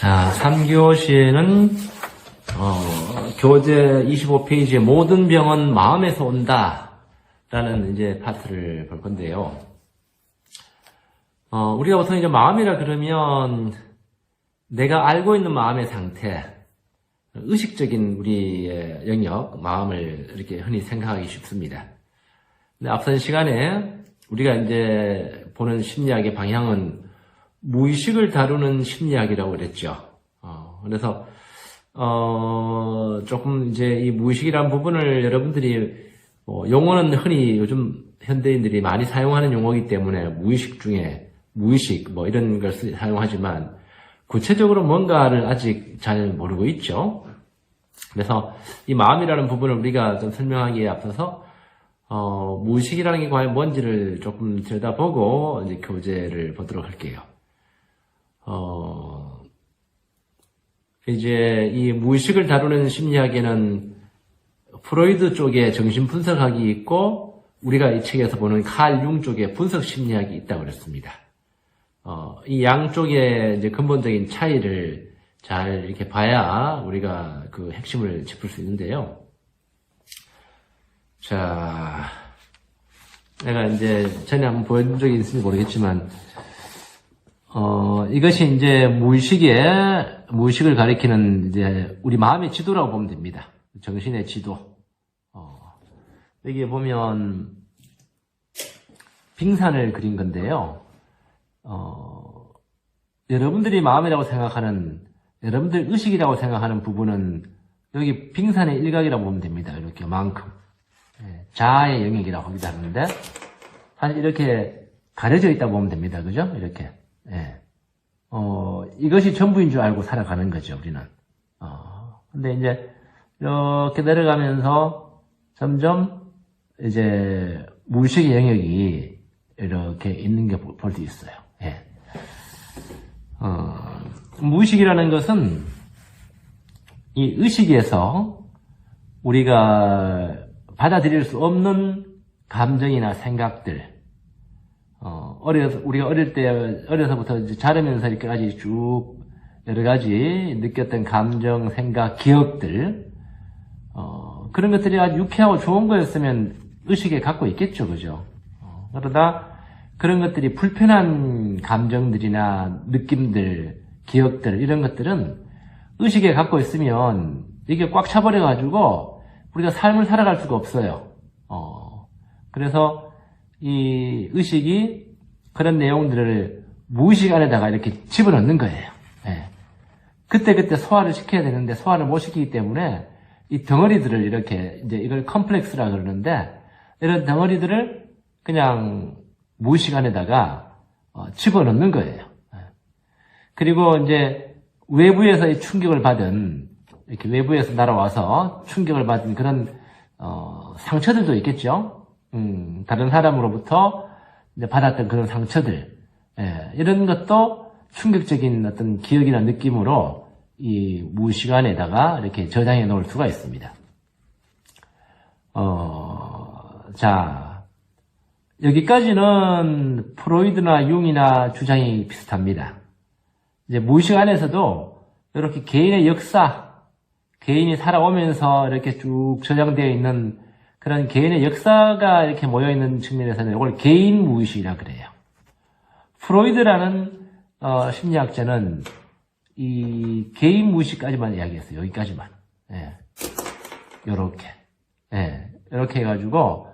자, 3교시에는 교재 25페이지에 모든 병은 마음에서 온다 라는 이제 파트를 볼 건데요. 우리가 보통 이제 마음이라 그러면 내가 알고 있는 마음의 상태, 의식적인 우리의 영역, 마음을 이렇게 흔히 생각하기 쉽습니다. 근데 앞선 시간에 우리가 이제 보는 심리학의 방향은 무의식을 다루는 심리학이라고 그랬죠. 그래서 조금 이제 이 무의식이라는 부분을 여러분들이 용어는 흔히 요즘 현대인들이 많이 사용하는 용어이기 때문에 무의식 중에 무의식 이런 걸 사용하지만 구체적으로 뭔가를 아직 잘 모르고 있죠. 그래서 이 마음이라는 부분을 우리가 좀 설명하기에 앞서서 무의식이라는 게 과연 뭔지를 조금 들여다보고 이제 교재를 보도록 할게요. 이제 이 무의식을 다루는 심리학에는 프로이드 쪽에 정신 분석학이 있고 우리가 이 책에서 보는 칼 융 쪽에 분석 심리학이 있다고 그랬습니다. 이 양쪽의 이제 근본적인 차이를 잘 이렇게 봐야 우리가 그 핵심을 짚을 수 있는데요. 자, 내가 이제 전에 한번 보여준 적이 있을지 모르겠지만, 이것이 이제 무의식을 가리키는 이제 우리 마음의 지도라고 보면 됩니다. 정신의 지도. 여기에 보면 빙산을 그린 건데요. 여러분들이 마음이라고 생각하는, 여러분들 의식이라고 생각하는 부분은 여기 빙산의 일각이라고 보면 됩니다. 이렇게 만큼. 자아의 영역이라고 하기도 하는데, 사실 이렇게 가려져 있다고 보면 됩니다. 그죠? 이렇게. 이것이 전부인 줄 알고 살아가는 거죠, 우리는. 근데 이제, 이렇게 내려가면서 점점 이제 무의식의 영역이 이렇게 있는 게 볼 수 있어요. 무의식이라는 것은 이 의식에서 우리가 받아들일 수 없는 감정이나 생각들, 우리가 어려서부터 이제 자라면서 이렇게까지 쭉 여러 가지 느꼈던 감정, 생각, 기억들, 그런 것들이 아주 유쾌하고 좋은 거였으면 의식에 갖고 있겠죠, 그죠? 그러다 그런 것들이 불편한 감정들이나 느낌들, 기억들, 이런 것들은 의식에 갖고 있으면 이게 꽉 차버려가지고 우리가 삶을 살아갈 수가 없어요. 그래서 이 의식이 그런 내용들을 무의식 안에다가 이렇게 집어넣는 거예요. 그때 소화를 시켜야 되는데 소화를 못 시키기 때문에 이 덩어리들을 이렇게 이제 이걸 컴플렉스라 그러는데 이런 덩어리들을 그냥 무의식 안에다가 집어넣는 거예요. 그리고 이제 외부에서 이 충격을 받은 이렇게 외부에서 날아와서 충격을 받은 그런 상처들도 있겠죠. 다른 사람으로부터 이제 받았던 그런 상처들, 이런 것도 충격적인 어떤 기억이나 느낌으로 이 무의식 안에다가 이렇게 저장해 놓을 수가 있습니다. 자, 여기까지는 프로이드나 융이나 주장이 비슷합니다. 이제 무의식 안에서도 이렇게 개인의 역사, 개인이 살아오면서 이렇게 쭉 저장되어 있는 그런 개인의 역사가 이렇게 모여있는 측면에서는 이걸 개인 무의식이라 그래요. 프로이드라는 심리학자는 이 개인 무의식까지만 이야기했어요. 여기까지만. 요렇게. 이렇게 해가지고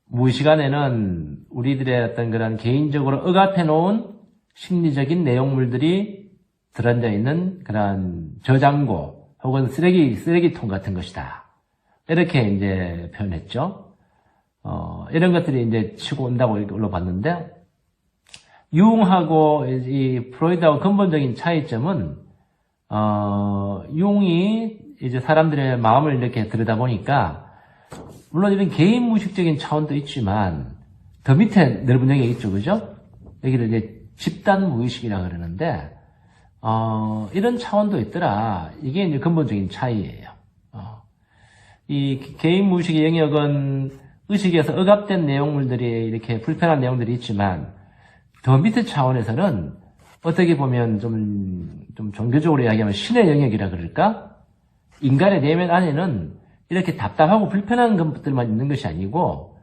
무의식 안에는 우리들의 어떤 그런 개인적으로 억압해 놓은 심리적인 내용물들이 들어앉아 있는 그런 저장고 혹은 쓰레기통 같은 것이다. 이렇게 이제 표현했죠. 이런 것들이 이제 치고 온다고 이렇게 올라봤는데, 융하고 이 프로이드하고 근본적인 차이점은, 융이 이제 사람들의 마음을 이렇게 들여다보니까, 물론 이런 개인 무의식적인 차원도 있지만, 더 밑에 넓은 영역이 있죠, 그죠? 여기를 이제 집단 무의식이라고 그러는데, 이런 차원도 있더라. 이게 이제 근본적인 차이예요. 이 개인 무의식의 영역은 의식에서 억압된 내용물들이 이렇게 불편한 내용들이 있지만 더 밑에 차원에서는 어떻게 보면 좀 종교적으로 이야기하면 신의 영역이라 그럴까? 인간의 내면 안에는 이렇게 답답하고 불편한 것들만 있는 것이 아니고,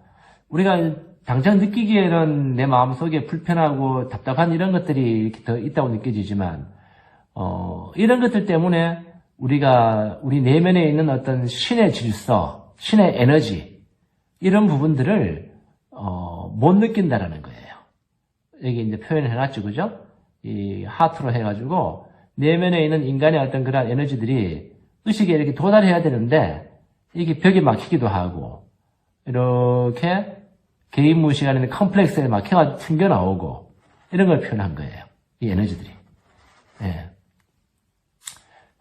우리가 당장 느끼기에는 내 마음속에 불편하고 답답한 이런 것들이 이렇게 더 있다고 느껴지지만, 이런 것들 때문에 우리 내면에 있는 어떤 신의 질서, 신의 에너지, 이런 부분들을, 못 느낀다라는 거예요. 여기 이제 표현을 해놨죠, 그죠? 이 하트로 해가지고, 내면에 있는 인간의 어떤 그런 에너지들이 의식에 이렇게 도달해야 되는데, 이게 벽에 막히기도 하고, 이렇게 개인 무의식 안에 있는 컴플렉스에 막혀가지고 튕겨나오고, 이런 걸 표현한 거예요. 이 에너지들이. 예.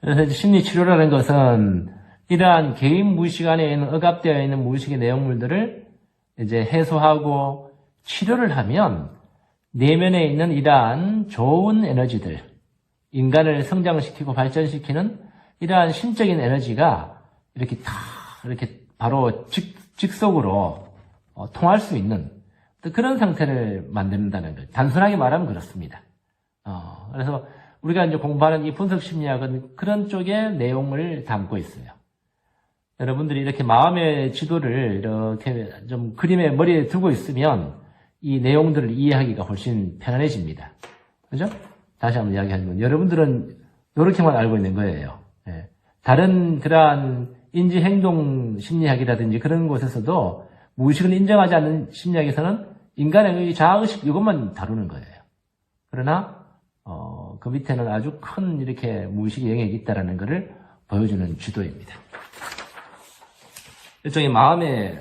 그래서 이제 심리치료라는 것은 이러한 개인 무의식 안에 있는 억압되어 있는 무의식의 내용물들을 이제 해소하고 치료를 하면 내면에 있는 이러한 좋은 에너지들, 인간을 성장시키고 발전시키는 이러한 신적인 에너지가 이렇게 이렇게 바로 직속으로 통할 수 있는 그런 상태를 만든다는 거예요. 단순하게 말하면 그렇습니다. 그래서 우리가 이제 공부하는 이 분석 심리학은 그런 쪽의 내용을 담고 있어요. 여러분들이 이렇게 마음의 지도를 이렇게 좀 그림에 머리에 두고 있으면 이 내용들을 이해하기가 훨씬 편안해집니다. 그죠? 다시 한번 이야기하면 여러분들은 이렇게만 알고 있는 거예요. 예. 다른 그러한 인지행동 심리학이라든지 그런 곳에서도 무의식을 인정하지 않는 심리학에서는 인간의 자아의식 이것만 다루는 거예요. 그러나 그 밑에는 아주 큰 이렇게 무의식의 영역이 있다는 것을 보여주는 지도입니다. 일종의 마음의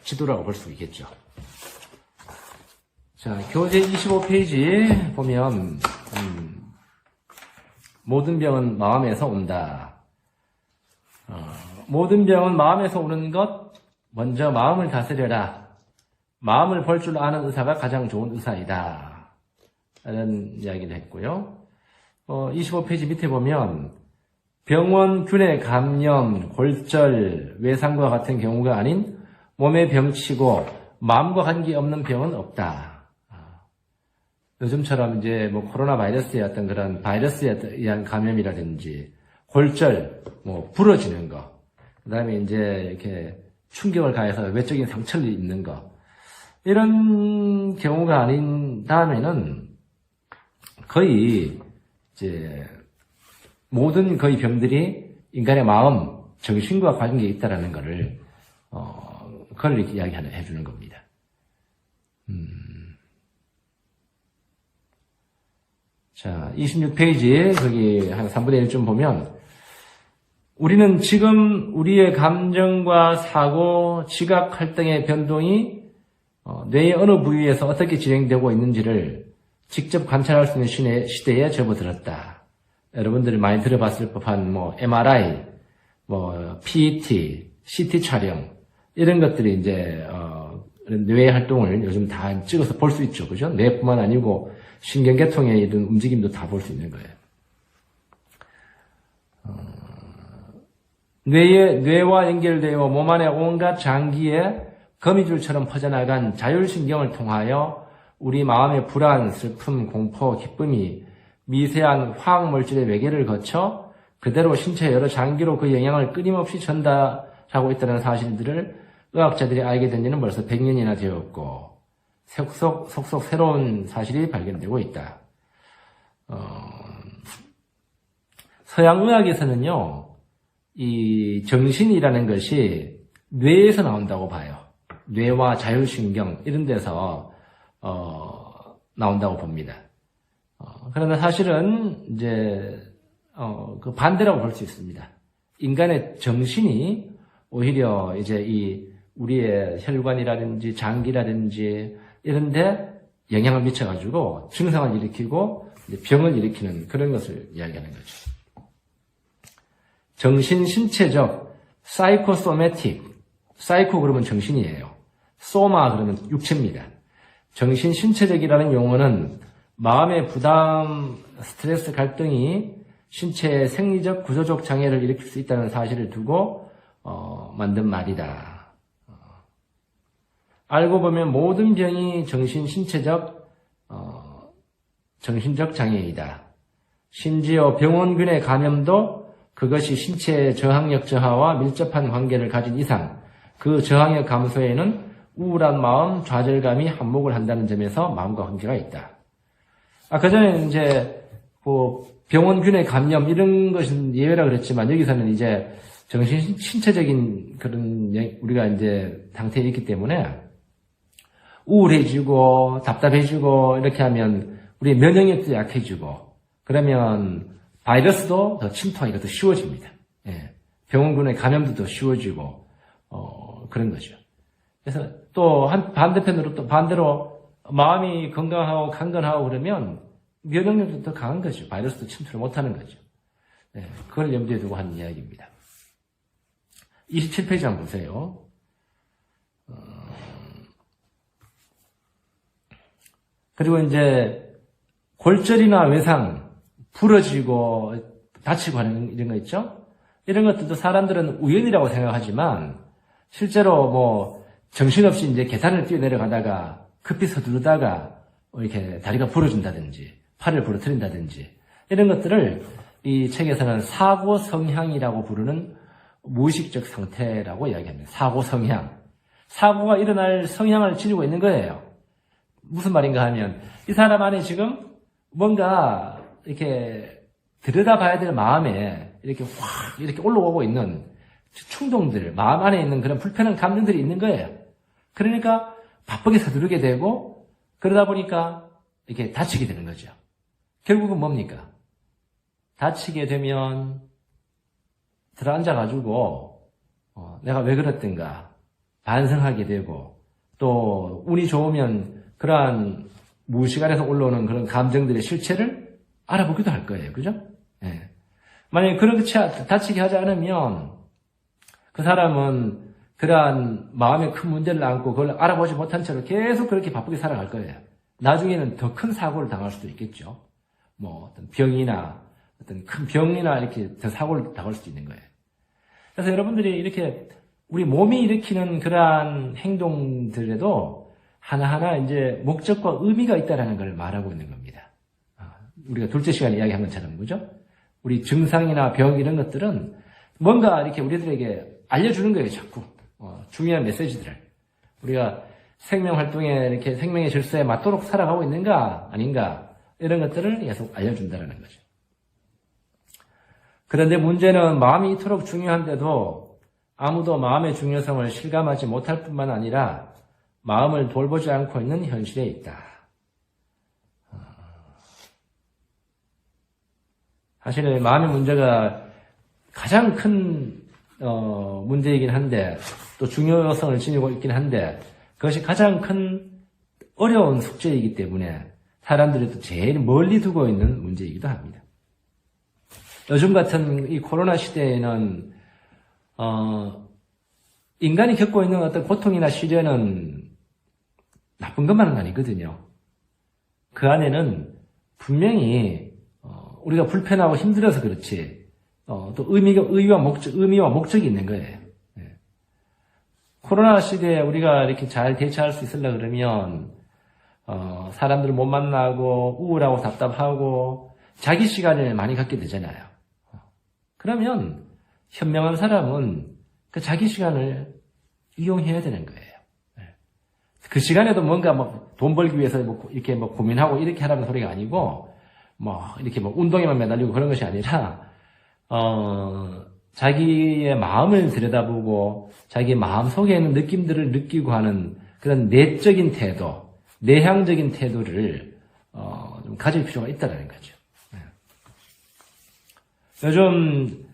지도라고 볼 수 있겠죠. 자, 교재 25페이지 보면 모든 병은 마음에서 온다. 모든 병은 마음에서 오는 것, 먼저 마음을 다스려라. 마음을 볼 줄 아는 의사가 가장 좋은 의사이다. 라는 이야기를 했고요. 25페이지 밑에 보면 병원, 균의 감염, 골절, 외상과 같은 경우가 아닌 몸의 병치고 마음과 관계없는 병은 없다. 요즘처럼 이제 뭐 코로나 바이러스의 어떤 그런 바이러스에 의한 감염이라든지 골절, 뭐 부러지는 거, 그 다음에 이제 이렇게 충격을 가해서 외적인 상처를 입는 거, 이런 경우가 아닌 다음에는 거의 이제 모든 거의 병들이 인간의 마음, 정신과 관계에 있다라는 것을 그걸 이렇게 이야기해 주는 겁니다. 자, 26페이지 거기 한 3분의 1쯤 보면 우리는 지금 우리의 감정과 사고, 지각 활동의 변동이 뇌의 어느 부위에서 어떻게 진행되고 있는지를 직접 관찰할 수 있는 시대에 접어들었다. 여러분들이 많이 들어봤을 법한 뭐 MRI, 뭐 PET, CT 촬영 이런 것들이 이제 뇌의 활동을 요즘 다 찍어서 볼 수 있죠, 그죠? 뇌뿐만 아니고 신경계통의 이런 움직임도 다 볼 수 있는 거예요. 뇌와 연결되어 몸 안의 온갖 장기에 거미줄처럼 퍼져나간 자율신경을 통하여 우리 마음의 불안, 슬픔, 공포, 기쁨이 미세한 화학물질의 외계를 거쳐 그대로 신체 여러 장기로 그 영향을 끊임없이 전달하고 있다는 사실들을 의학자들이 알게 된 지는 벌써 100년이나 되었고 속속 새로운 사실이 발견되고 있다. 서양의학에서는요, 이 정신이라는 것이 뇌에서 나온다고 봐요. 뇌와 자율신경 이런 데서 나온다고 봅니다. 그러나 사실은 이제 그 반대라고 볼 수 있습니다. 인간의 정신이 오히려 이제 이 우리의 혈관이라든지 장기라든지 이런데 영향을 미쳐가지고 증상을 일으키고 이제 병을 일으키는 그런 것을 이야기하는 거죠. 정신 신체적 사이코소매틱, 사이코 그러면 정신이에요. 소마 그러면 육체입니다. 정신 신체적이라는 용어는 마음의 부담, 스트레스 갈등이 신체의 생리적 구조적 장애를 일으킬 수 있다는 사실을 두고 만든 말이다. 알고 보면 모든 병이 정신 신체적 정신적 장애이다. 심지어 병원균의 감염도 그것이 신체의 저항력 저하와 밀접한 관계를 가진 이상 그 저항력 감소에는 우울한 마음, 좌절감이 한몫을 한다는 점에서 마음과 관계가 있다. 아까 전에 이제 병원균의 감염 이런 것은 예외라 그랬지만 여기서는 이제 신체적인 그런 우리가 이제 상태에 있기 때문에 우울해지고 답답해지고 이렇게 하면 우리의 면역력도 약해지고 그러면 바이러스도 더 침투하기가 더 쉬워집니다. 예. 병원균의 감염도 더 쉬워지고 그런 거죠. 그래서 또 반대편으로 또 반대로 마음이 건강하고 강건하고 그러면 면역력도 더 강한 거죠. 바이러스도 침투를 못하는 거죠. 예. 그걸 염두에 두고 하는 이야기입니다. 27페이지 한번 보세요. 그리고 이제 골절이나 외상, 부러지고 다치고 하는 이런 거 있죠? 이런 것들도 사람들은 우연이라고 생각하지만 실제로 뭐 정신없이 이제 계단을 뛰어내려가다가 급히 서두르다가 이렇게 다리가 부러진다든지 팔을 부러뜨린다든지 이런 것들을 이 책에서는 사고 성향이라고 부르는 무의식적 상태라고 이야기합니다. 사고 성향. 사고가 일어날 성향을 지니고 있는 거예요. 무슨 말인가 하면 이 사람 안에 지금 뭔가 이렇게 들여다봐야 될 마음에 이렇게 확 이렇게 올라오고 있는 충동들, 마음 안에 있는 그런 불편한 감정들이 있는 거예요. 그러니까 바쁘게 서두르게 되고 그러다 보니까 이렇게 다치게 되는 거죠. 결국은 뭡니까? 다치게 되면 들어앉아가지고 내가 왜 그랬던가 반성하게 되고 또 운이 좋으면 그러한 무의식안에서 올라오는 그런 감정들의 실체를 알아보기도 할 거예요. 그죠? 예. 만약에 그렇게 다치게 하지 않으면 그 사람은 그러한 마음에 큰 문제를 안고 그걸 알아보지 못한 채로 계속 그렇게 바쁘게 살아갈 거예요. 나중에는 더 큰 사고를 당할 수도 있겠죠. 뭐 어떤 병이나 어떤 큰 병이나 이렇게 더 사고를 당할 수도 있는 거예요. 그래서 여러분들이 이렇게 우리 몸이 일으키는 그러한 행동들에도 하나하나 이제 목적과 의미가 있다는 걸 말하고 있는 겁니다. 우리가 둘째 시간에 이야기한 것처럼, 그죠? 우리 증상이나 병 이런 것들은 뭔가 이렇게 우리들에게 알려주는 거예요, 자꾸. 중요한 메시지들을. 우리가 생명 활동에 이렇게 생명의 질서에 맞도록 살아가고 있는가, 아닌가, 이런 것들을 계속 알려준다는 거죠. 그런데 문제는 마음이 이토록 중요한데도 아무도 마음의 중요성을 실감하지 못할 뿐만 아니라 마음을 돌보지 않고 있는 현실에 있다. 사실 마음의 문제가 가장 큰 문제이긴 한데 또 중요성을 지니고 있긴 한데 그것이 가장 큰 어려운 숙제이기 때문에 사람들이 또 제일 멀리 두고 있는 문제이기도 합니다. 요즘 같은 이 코로나 시대에는 인간이 겪고 있는 어떤 고통이나 시련은 나쁜 것만은 아니거든요. 그 안에는 분명히 우리가 불편하고 힘들어서 그렇지 또 의미와 목적이 있는 거예요. 네. 코로나 시대에 우리가 이렇게 잘 대처할 수 있으려고 그러면 사람들을 못 만나고 우울하고 답답하고 자기 시간을 많이 갖게 되잖아요. 그러면 현명한 사람은 그 자기 시간을 이용해야 되는 거예요. 그 시간에도 뭔가 돈 벌기 위해서 이렇게 고민하고 이렇게 하라는 소리가 아니고 이렇게 운동에만 매달리고 그런 것이 아니라 자기의 마음을 들여다보고 자기 마음 속에 있는 느낌들을 느끼고 하는 그런 내적인 태도, 내향적인 태도를 좀 가질 필요가 있다는 거죠. 요즘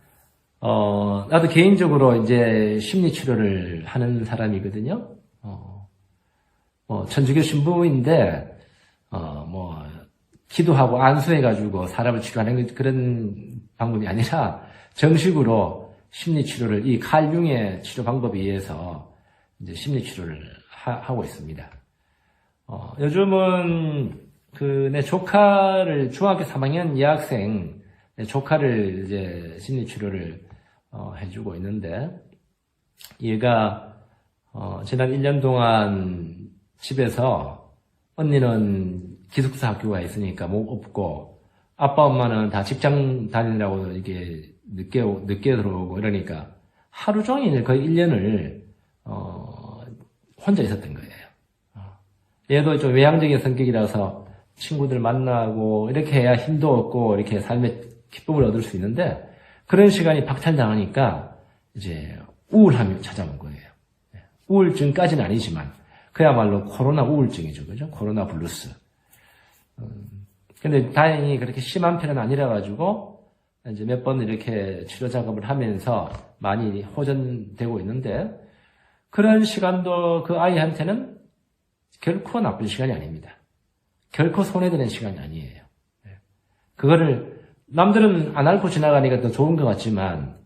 나도 개인적으로 이제 심리 치료를 하는 사람이거든요. 천주교 신부인데 기도하고 안수해가지고 사람을 치료하는 그런 방법이 아니라 정식으로 심리 치료를 이 칼 융의 치료 방법에 의해서 이제 심리 치료를 하고 있습니다. 요즘은 내 조카를 중학교 3학년 여학생 내 조카를 이제 심리 치료를 해주고 있는데 얘가 지난 1년 동안 집에서 언니는 기숙사 학교가 있으니까 목 없고, 아빠 엄마는 다 직장 다니느라고 이게 늦게 들어오고 이러니까 하루 종일 거의 1년을, 혼자 있었던 거예요. 얘도 좀 외향적인 성격이라서 친구들 만나고 이렇게 해야 힘도 얻고 이렇게 삶의 기쁨을 얻을 수 있는데, 그런 시간이 박탈당하니까 이제 우울함이 찾아온 거예요. 우울증까지는 아니지만 그야말로 코로나 우울증이죠. 그죠? 코로나 블루스. 근데 다행히 그렇게 심한 편은 아니라 가지고 이제 몇 번 이렇게 치료 작업을 하면서 많이 호전되고 있는데, 그런 시간도 그 아이한테는 결코 나쁜 시간이 아닙니다. 결코 손해되는 시간이 아니에요. 그거를 남들은 안 앓고 지나가니까 더 좋은 것 같지만,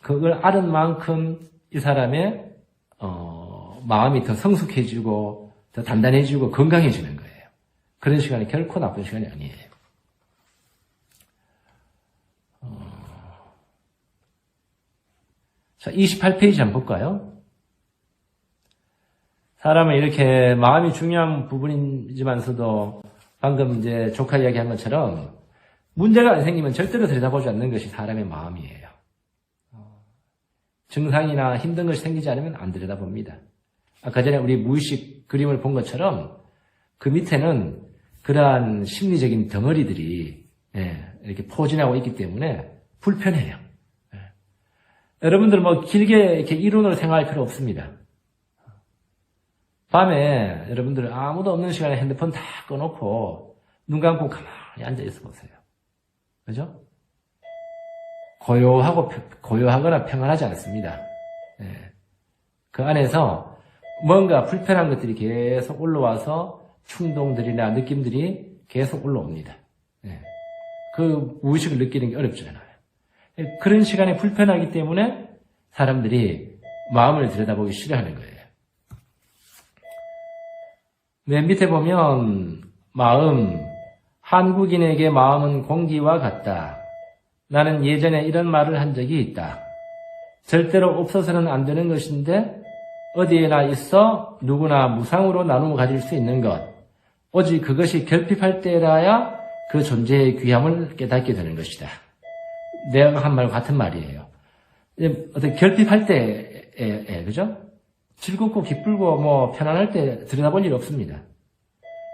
그걸 앓은 만큼 이 사람의 마음이 더 성숙해지고 더 단단해지고 건강해지는 거예요. 그런 시간이 결코 나쁜 시간이 아니에요. 자, 28페이지 한번 볼까요? 사람은 이렇게 마음이 중요한 부분이지만서도 방금 이제 조카 이야기한 것처럼 문제가 안 생기면 절대로 들여다보지 않는 것이 사람의 마음이에요. 증상이나 힘든 것이 생기지 않으면 안 들여다봅니다. 아까 전에 우리 무의식 그림을 본 것처럼 그 밑에는 그러한 심리적인 덩어리들이 이렇게 포진하고 있기 때문에 불편해요. 여러분들 뭐 길게 이렇게 이론으로 생각할 필요 없습니다. 밤에 여러분들 아무도 없는 시간에 핸드폰 다 꺼놓고 눈 감고 가만히 앉아 있어 보세요. 그죠? 고요하거나 평안하지 않습니다. 그 안에서 뭔가 불편한 것들이 계속 올라와서 충동들이나 느낌들이 계속 올라옵니다. 그 무의식을 느끼는 게 어렵지 않아요. 그런 시간이 불편하기 때문에 사람들이 마음을 들여다보기 싫어하는 거예요. 맨 밑에 보면 한국인에게 마음은 공기와 같다. 나는 예전에 이런 말을 한 적이 있다. 절대로 없어서는 안 되는 것인데 어디에나 있어 누구나 무상으로 나누어 가질 수 있는 것. 오직 그것이 결핍할 때라야 그 존재의 귀함을 깨닫게 되는 것이다. 내가 한 말과 같은 말이에요. 어떻게 결핍할 때에, 그죠? 즐겁고 기쁘고 뭐 편안할 때 들여다볼 일 없습니다.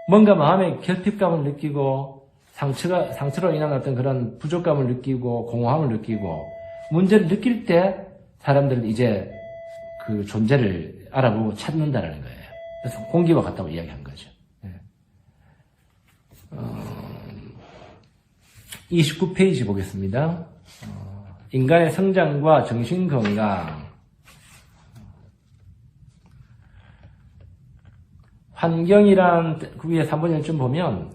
뭔가 마음에 결핍감을 느끼고 상처로 인한 어떤 그런 부족감을 느끼고 공허함을 느끼고 문제를 느낄 때 사람들은 이제 그 존재를 알아보고 찾는다라는 거예요. 그래서 공기와 같다고 이야기한 거죠. 29페이지 보겠습니다. 인간의 성장과 정신건강. 환경이란, 그 위에 3번 1쯤 보면,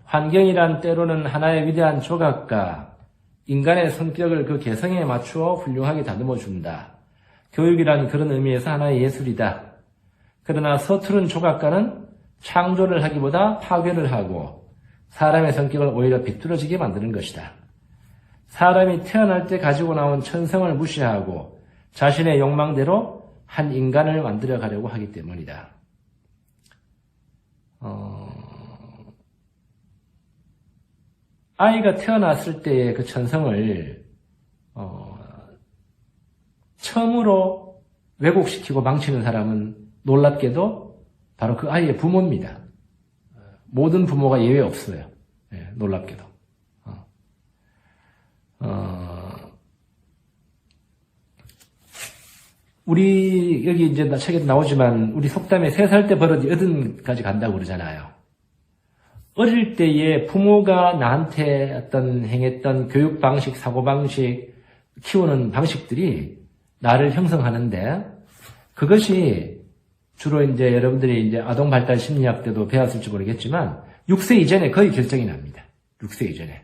환경이란 때로는 하나의 위대한 조각가, 인간의 성격을 그 개성에 맞추어 훌륭하게 다듬어 준다. 교육이란 그런 의미에서 하나의 예술이다. 그러나 서투른 조각가는 창조를 하기보다 파괴를 하고 사람의 성격을 오히려 비뚤어지게 만드는 것이다. 사람이 태어날 때 가지고 나온 천성을 무시하고 자신의 욕망대로 한 인간을 만들어 가려고 하기 때문이다. 아이가 태어났을 때의 그 천성을 처음으로 왜곡시키고 망치는 사람은 놀랍게도 바로 그 아이의 부모입니다. 모든 부모가 예외 없어요. 놀랍게도. 우리 여기 이제 책에도 나오지만 우리 속담에 3살 때 버릇이 80까지 간다고 그러잖아요. 어릴 때에 부모가 나한테 어떤 행했던 교육 방식, 사고 방식, 키우는 방식들이 나를 형성하는데 그것이 주로 이제 여러분들이 이제 아동 발달 심리학 때도 배웠을지 모르겠지만 6세 이전에 거의 결정이 납니다. 6세 이전에.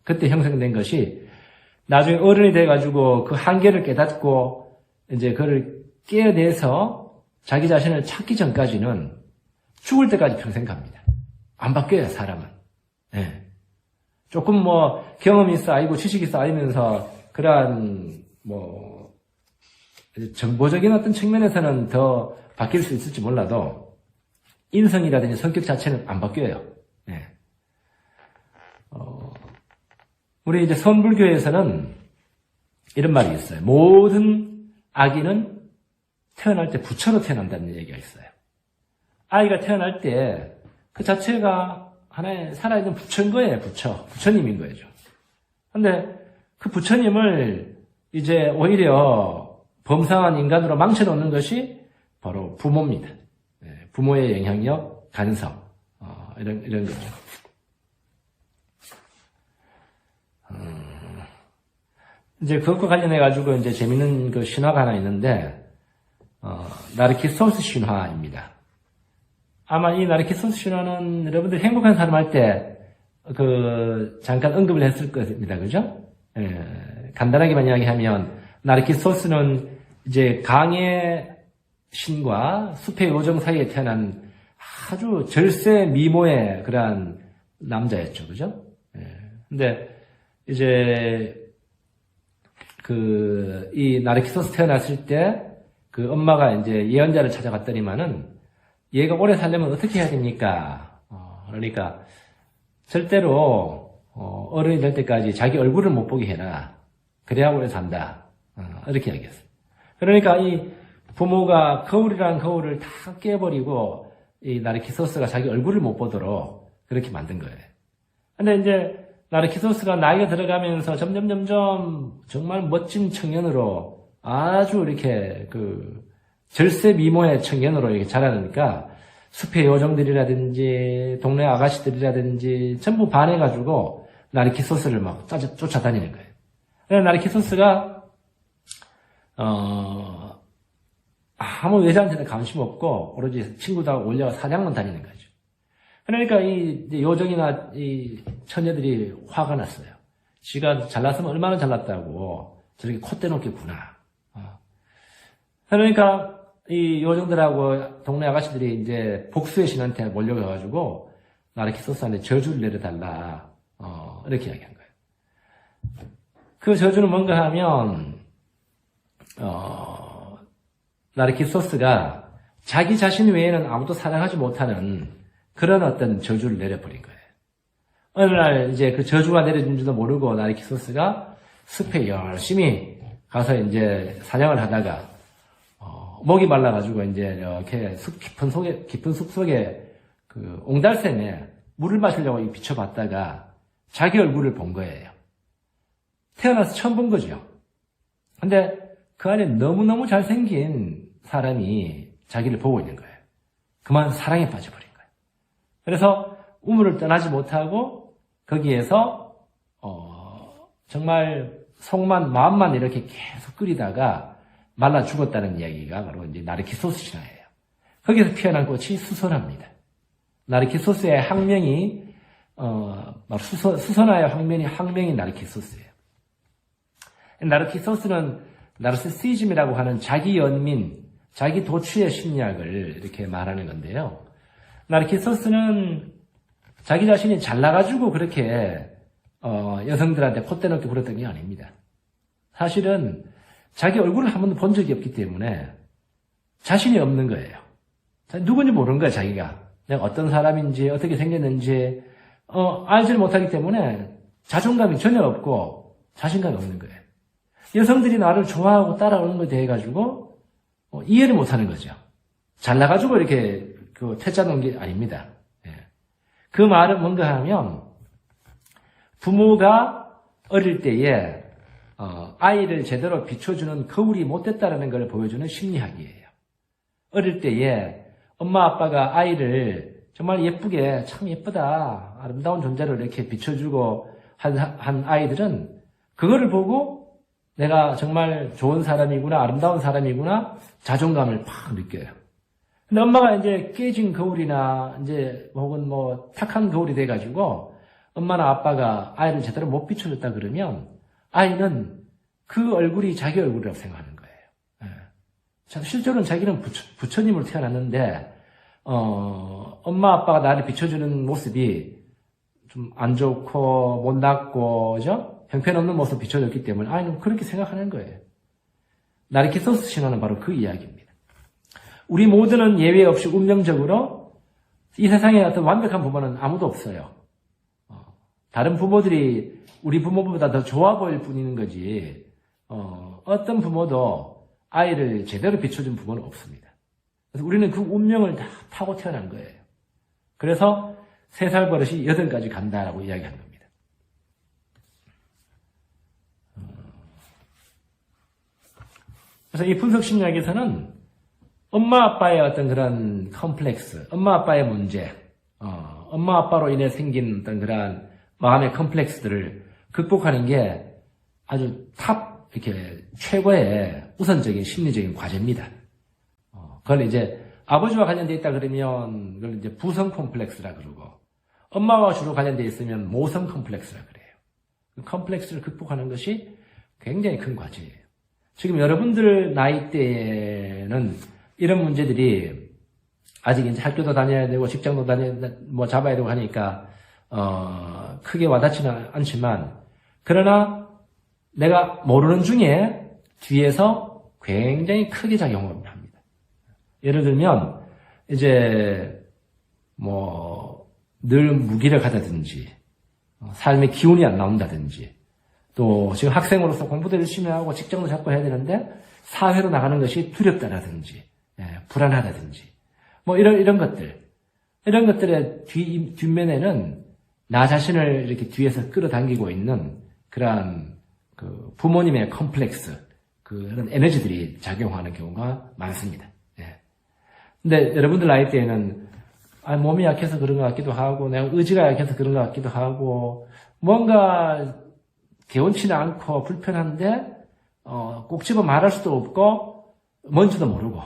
그때 형성된 것이 나중에 어른이 돼가지고 그 한계를 깨닫고 이제 그걸 깨어내서 자기 자신을 찾기 전까지는 죽을 때까지 평생 갑니다. 안 바뀌어요, 사람은. 네. 조금 뭐 경험이 쌓이고 지식이 쌓이면서 그러한 뭐 정보적인 어떤 측면에서는 더 바뀔 수 있을지 몰라도 인성이라든지 성격 자체는 안 바뀌어요. 예. 우리 이제 선불교에서는 이런 말이 있어요. 모든 아기는 태어날 때 부처로 태어난다는 얘기가 있어요. 아이가 태어날 때 그 자체가 하나의 살아있는 부처인 거예요. 부처님인 거죠. 근데 그 부처님을 이제 오히려 범상한 인간으로 망쳐놓는 것이 바로 부모입니다. 부모의 영향력, 간성, 이런 거죠. 이제 그것과 관련해가지고 이제 재밌는 그 신화가 하나 있는데, 나르키소스 신화입니다. 아마 이 나르키소스 신화는 여러분들 행복한 사람 할 때, 잠깐 언급을 했을 겁니다. 그죠? 간단하게만 이야기하면, 나르키소스는 이제 강의 신과 숲의 요정 사이에 태어난 아주 절세 미모의 그러한 남자였죠. 그죠? 근데, 이제, 이 나르키소스 태어났을 때, 엄마가 이제 예언자를 찾아갔더니만은, 얘가 오래 살려면 어떻게 해야 됩니까? 그러니까, 절대로, 어른이 될 때까지 자기 얼굴을 못 보게 해라. 그래야 오래 산다. 이렇게 이야기했어요. 그러니까 이 부모가 거울이란 거울을 다 깨버리고, 이 나르키소스가 자기 얼굴을 못 보도록 그렇게 만든 거예요. 근데 이제, 나르키소스가 나이가 들어가면서 점점 정말 멋진 청년으로 아주 이렇게 절세 미모의 청년으로 이렇게 자라니까 숲의 요정들이라든지 동네 아가씨들이라든지 전부 반해가지고 나르키소스를 막 쫓아다니는 거예요. 그래서 나르키소스가 아무 여자한테는 관심 없고 오로지 친구들하고 올려가 사냥만 다니는 거죠. 그러니까 이 요정이나 이 처녀들이 화가 났어요. 지가 잘났으면 얼마나 잘났다고 저렇게 콧대 높겠구나. 그러니까 이 요정들하고 동네 아가씨들이 이제 복수의 신한테 몰려가가지고 나르키소스한테 저주를 내려달라. 이렇게 이야기한 거예요. 그 저주는 뭔가 하면 나르키소스가 자기 자신 외에는 아무도 사랑하지 못하는 그런 어떤 저주를 내려버린 거예요. 어느 날 이제 그 저주가 내려진 줄도 모르고 나르키소스가 숲에 열심히 가서 이제 사냥을 하다가 목이 말라가지고 이제 이렇게 깊은 숲 속에 옹달샘에 물을 마시려고 비춰봤다가 자기 얼굴을 본 거예요. 태어나서 처음 본 거죠. 근데 그 안에 너무너무 잘생긴 사람이 자기를 보고 있는 거예요. 그만 사랑에 빠져버린 거예요. 그래서 우물을 떠나지 못하고 거기에서 정말 마음만 이렇게 계속 끓이다가 말라 죽었다는 이야기가 바로 이제 나르키소스 신화예요. 거기서 피어난 꽃이 수선화입니다. 나르키소스의 학명이 수선화의 학명이 나르키소스예요. 나르키소스는 나르시시즘이라고 하는 자기 연민, 자기 도취의 심리학을 이렇게 말하는 건데요. 나르키소스는 자기 자신이 잘나가지고 그렇게 여성들한테 콧대 넣게 굴었던 게 아닙니다. 사실은 자기 얼굴을 한 번도 본 적이 없기 때문에 자신이 없는 거예요. 누군지 모르는 거예요, 자기가. 내가 어떤 사람인지, 어떻게 생겼는지, 알지를 못하기 때문에 자존감이 전혀 없고 자신감이 없는 거예요. 여성들이 나를 좋아하고 따라오는 것에 대해 가지고 이해를 못하는 거죠. 잘나가지고 이렇게 퇴짜 놓은 게 아닙니다. 그 말은 뭔가 하면 부모가 어릴 때에 아이를 제대로 비춰주는 거울이 못됐다는 걸 보여주는 심리학이에요. 어릴 때에 엄마 아빠가 아이를 정말 예쁘게 참 예쁘다 아름다운 존재를 이렇게 비춰주고 한 아이들은 그거를 보고 내가 정말 좋은 사람이구나 아름다운 사람이구나 자존감을 팍 느껴요. 근데 엄마가 이제 깨진 거울이나 이제 혹은 탁한 거울이 돼가지고 엄마나 아빠가 아이를 제대로 못 비춰줬다 그러면 아이는 그 얼굴이 자기 얼굴이라고 생각하는 거예요. 실제로는 자기는 부처님으로 태어났는데 엄마 아빠가 나를 비춰주는 모습이 좀 안 좋고 못났고 그죠? 형편없는 모습 비춰줬기 때문에 아이는 그렇게 생각하는 거예요. 나르키소스 신화는 바로 그 이야기입니다. 우리 모두는 예외 없이 운명적으로 이 세상에 어떤 완벽한 부모는 아무도 없어요. 다른 부모들이 우리 부모보다 더 좋아 보일 뿐인 거지, 어떤 부모도 아이를 제대로 비춰준 부모는 없습니다. 그래서 우리는 그 운명을 다 타고 태어난 거예요. 그래서 3살 버릇이 8까지 간다라고 이야기한 겁니다. 그래서 이 분석심리학에서는 엄마 아빠의 어떤 그런 컴플렉스, 엄마 아빠의 문제, 엄마 아빠로 인해 생긴 어떤 그런 마음의 컴플렉스들을 극복하는 게 아주 이렇게 최고의 우선적인 심리적인 과제입니다. 그걸 이제 아버지와 관련되어 있다 그러면 그걸 이제 부성 컴플렉스라 그러고, 엄마와 주로 관련되어 있으면 모성 컴플렉스라 그래요. 그 컴플렉스를 극복하는 것이 굉장히 큰 과제예요. 지금 여러분들 나이대에는 이런 문제들이 아직 이제 학교도 다녀야 되고 직장도 잡아야 되고 하니까 크게 와닿지는 않지만, 그러나 내가 모르는 중에 뒤에서 굉장히 크게 작용을 합니다. 예를 들면 이제 늘 무기력하다든지, 삶의 기운이 안 나온다든지, 또 지금 학생으로서 공부도 열심히 하고 직장도 잡고 해야 되는데 사회로 나가는 것이 두렵다라든지, 불안하다든지, 이런 것들, 이런 것들의 뒷면에는 나 자신을 이렇게 뒤에서 끌어당기고 있는 그러한 그 부모님의 컴플렉스, 그런 에너지들이 작용하는 경우가 많습니다. 근데 여러분들 나이 때에는 몸이 약해서 그런 것 같기도 하고, 내가 의지가 약해서 그런 것 같기도 하고, 뭔가 개운치는 않고 불편한데 꼭 집어 말할 수도 없고 뭔지도 모르고,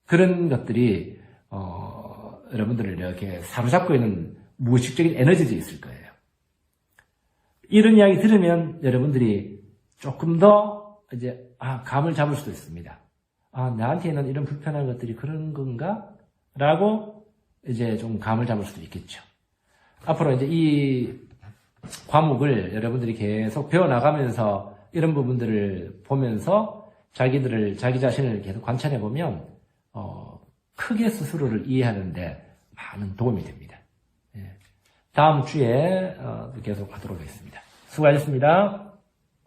그런 것들이 여러분들을 이렇게 사로잡고 있는 무의식적인 에너지들이 있을 거예요. 이런 이야기 들으면 여러분들이 조금 더 이제 감을 잡을 수도 있습니다. 나한테는 이런 불편한 것들이 그런 건가? 라고 이제 좀 감을 잡을 수도 있겠죠. 앞으로 이제 이 과목을 여러분들이 계속 배워나가면서 이런 부분들을 보면서 자기 자신을 계속 관찰해 보면 크게 스스로를 이해하는데 많은 도움이 됩니다. 다음 주에 계속 하도록 하겠습니다. 수고하셨습니다.